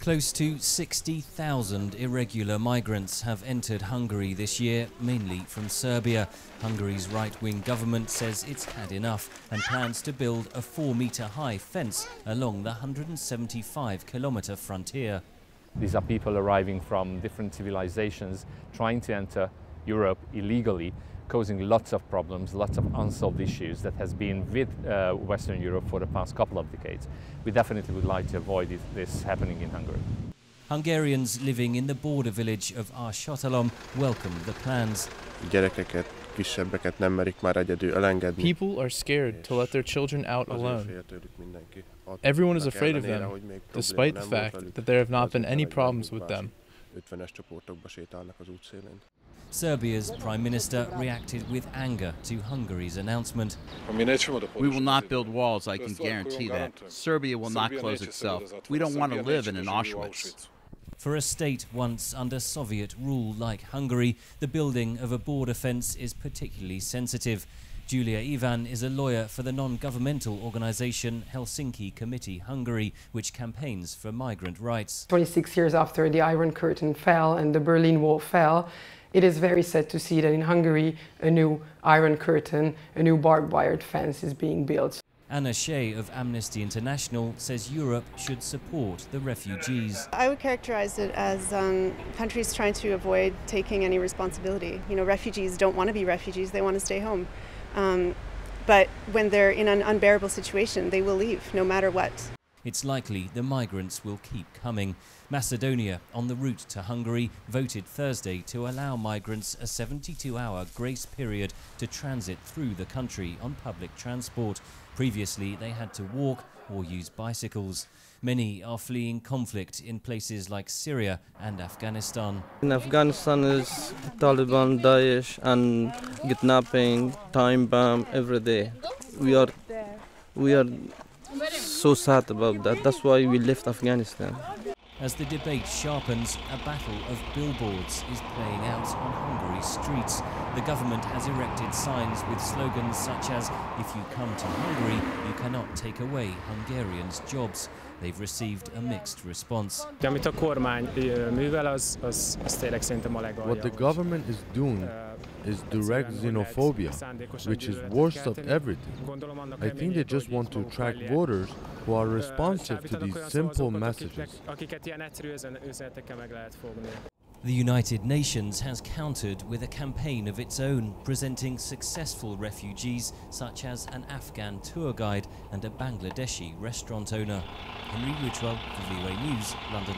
Close to 60,000 irregular migrants have entered Hungary this year, mainly from Serbia. Hungary's right-wing government says it's had enough and plans to build a 4-metre-high fence along the 175-kilometre frontier. These are people arriving from different civilizations, trying to enter Europe illegally, causing lots of problems, lots of unsolved issues that has been with Western Europe for the past couple of decades. We definitely would like to avoid this happening in Hungary. Hungarians living in the border village of Arshatalam welcome the plans. People are scared to let their children out alone. Everyone is afraid of them, despite the fact that there have not been any problems with them. Serbia's Prime Minister reacted with anger to Hungary's announcement. We will not build walls, I can guarantee that. Serbia will not close itself. We don't want to live in an Auschwitz. For a state once under Soviet rule like Hungary, the building of a border fence is particularly sensitive. Julia Ivan is a lawyer for the non-governmental organisation HELSINKI Committee Hungary, which campaigns for migrant rights. 26 years after the Iron Curtain fell and the Berlin Wall fell, it is very sad to see that in Hungary a new Iron Curtain, a new barbed wire fence is being built. Shea of Amnesty International says Europe should support the refugees. I would characterize it as countries trying to avoid taking any responsibility. You know, refugees don't want to be refugees, they want to stay home. But when they're in an unbearable situation, they will leave, no matter what. It's likely the migrants will keep coming. Macedonia, on the route to Hungary, voted Thursday to allow migrants a 72-hour grace period to transit through the country on public transport. Previously, they had to walk or use bicycles. Many are fleeing conflict in places like Syria and Afghanistan. In Afghanistan is Taliban, Daesh and kidnapping, time bomb every day. We are so sad about that. That's why we left Afghanistan. As the debate sharpens, a battle of billboards is playing out on Hungary's streets. The government has erected signs with slogans such as, "If you come to Hungary, you cannot take away Hungarians' jobs." They've received a mixed response. What the government is doing is direct xenophobia, which is worst of everything. I think they just want to attract voters who are responsive to these simple messages. The United Nations has countered with a campaign of its own, presenting successful refugees such as an Afghan tour guide and a Bangladeshi restaurant owner. Ridgwell for VOA News, London.